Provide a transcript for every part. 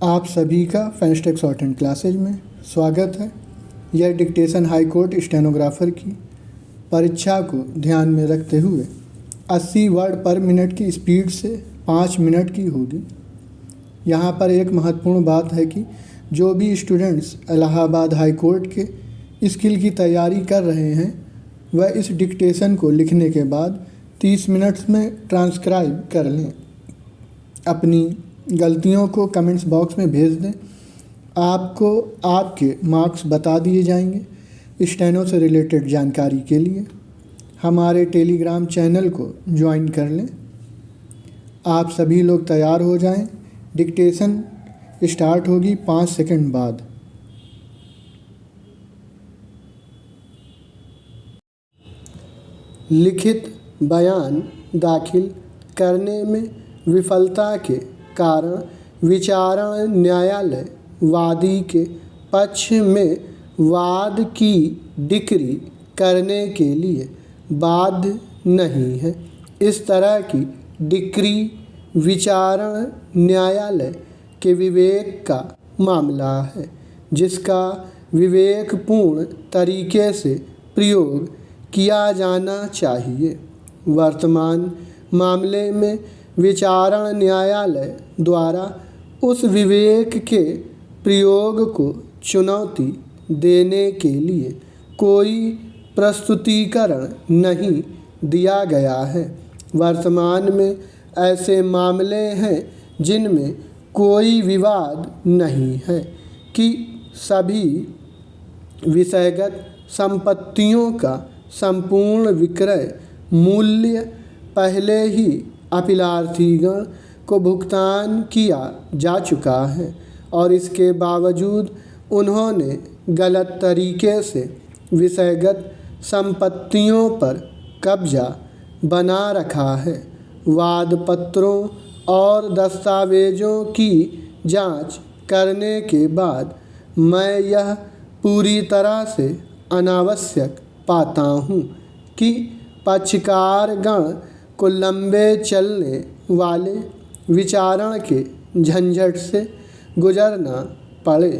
आप सभी का फेंस्टेक शॉर्ट हैंड क्लासेज में स्वागत है। यह डिक्टेशन हाई कोर्ट स्टेनोग्राफर की परीक्षा को ध्यान में रखते हुए 80 वर्ड पर मिनट की स्पीड से 5 मिनट की होगी। यहाँ पर एक महत्वपूर्ण बात है कि जो भी स्टूडेंट्स इलाहाबाद हाई कोर्ट के स्किल की तैयारी कर रहे हैं वह इस डिक्टेशन को लिखने के बाद 30 मिनट्स में ट्रांसक्राइब कर लें। अपनी गलतियों को कमेंट्स बॉक्स में भेज दें। आपको आपके मार्क्स बता दिए जाएंगे। स्टेनो से रिलेटेड जानकारी के लिए हमारे टेलीग्राम चैनल को ज्वाइन कर लें। आप सभी लोग तैयार हो जाएं। डिक्टेशन स्टार्ट होगी 5 सेकंड बाद। लिखित बयान दाखिल करने में विफलता के कारण विचारण न्यायालय वादी के पक्ष में वाद की डिक्री करने के लिए बाध्य नहीं है। इस तरह की डिक्री विचारण न्यायालय के विवेक का मामला है, जिसका विवेकपूर्ण तरीके से प्रयोग किया जाना चाहिए। वर्तमान मामले में विचारण न्यायालय द्वारा उस विवेक के प्रयोग को चुनौती देने के लिए कोई प्रस्तुतिकरण नहीं दिया गया है। वर्तमान में ऐसे मामले हैं जिनमें कोई विवाद नहीं है कि सभी विषयगत संपत्तियों का संपूर्ण विक्रय मूल्य पहले ही अपीलार्थीगण को भुगतान किया जा चुका है और इसके बावजूद उन्होंने गलत तरीके से विषयगत संपत्तियों पर कब्जा बना रखा है। वाद पत्रों और दस्तावेज़ों की जांच करने के बाद मैं यह पूरी तरह से अनावश्यक पाता हूँ कि पक्षकारगण को लंबे चलने वाले विचारण के झंझट से गुजरना पड़े।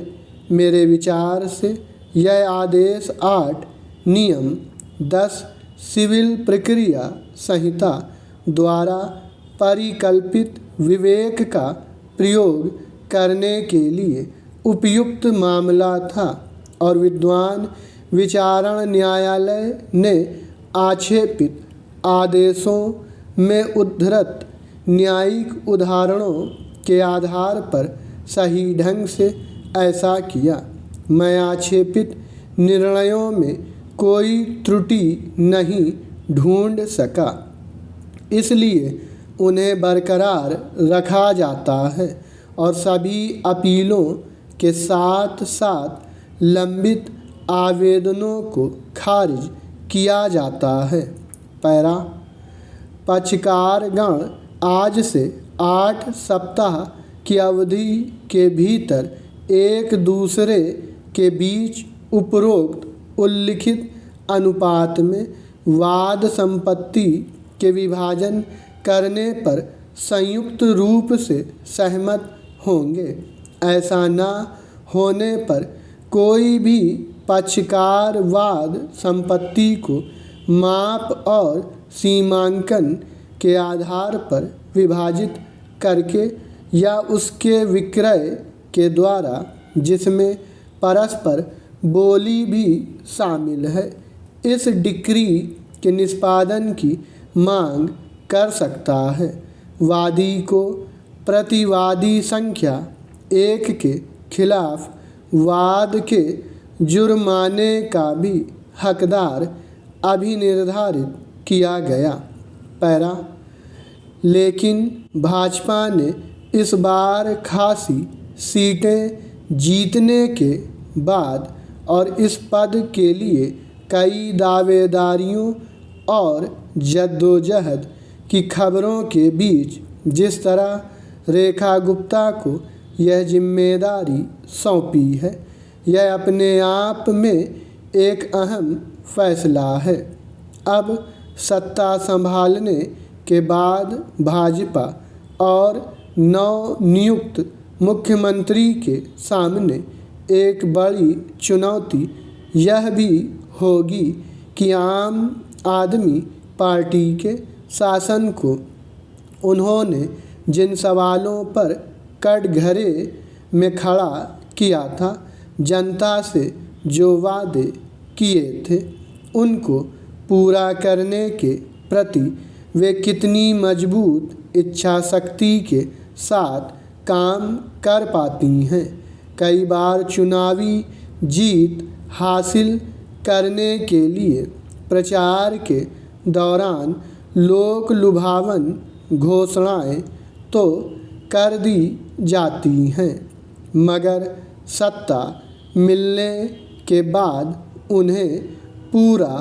मेरे विचार से यह आदेश 8 नियम 10 सिविल प्रक्रिया संहिता द्वारा परिकल्पित विवेक का प्रयोग करने के लिए उपयुक्त मामला था और विद्वान विचारण न्यायालय ने आक्षेपित आदेशों में उद्धृत न्यायिक उदाहरणों के आधार पर सही ढंग से ऐसा किया। मैं आक्षेपित निर्णयों में कोई त्रुटि नहीं ढूंढ सका, इसलिए उन्हें बरकरार रखा जाता है और सभी अपीलों के साथ साथ लंबित आवेदनों को खारिज किया जाता है। पैरा पक्षकारगण आज से 8 सप्ताह की अवधि के भीतर एक दूसरे के बीच उपरोक्त उल्लिखित अनुपात में वाद संपत्ति के विभाजन करने पर संयुक्त रूप से सहमत होंगे। ऐसा न होने पर कोई भी पक्षकार वाद संपत्ति को माप और सीमांकन के आधार पर विभाजित करके या उसके विक्रय के द्वारा, जिसमें परस्पर बोली भी शामिल है, इस डिक्री के निष्पादन की मांग कर सकता है। वादी को प्रतिवादी संख्या 1 के खिलाफ वाद के जुर्माने का भी हकदार अभिनिर्धारित किया गया। पैरा लेकिन भाजपा ने इस बार खासी सीटें जीतने के बाद और इस पद के लिए कई दावेदारियों और जद्दोजहद की खबरों के बीच जिस तरह रेखा गुप्ता को यह जिम्मेदारी सौंपी है, यह अपने आप में एक अहम फैसला है। अब सत्ता संभालने के बाद भाजपा और नवनियुक्त मुख्यमंत्री के सामने एक बड़ी चुनौती यह भी होगी कि आम आदमी पार्टी के शासन को उन्होंने जिन सवालों पर कटघरे में खड़ा किया था, जनता से जो वादे किए थे, उनको पूरा करने के प्रति वे कितनी मजबूत इच्छा शक्ति के साथ काम कर पाती हैं। कई बार चुनावी जीत हासिल करने के लिए प्रचार के दौरान लोक लुभावन घोषणाएं तो कर दी जाती हैं, मगर सत्ता मिलने के बाद उन्हें पूरा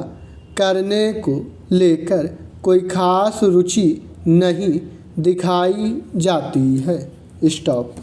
करने को लेकर कोई खास रुचि नहीं दिखाई जाती है। स्टॉप।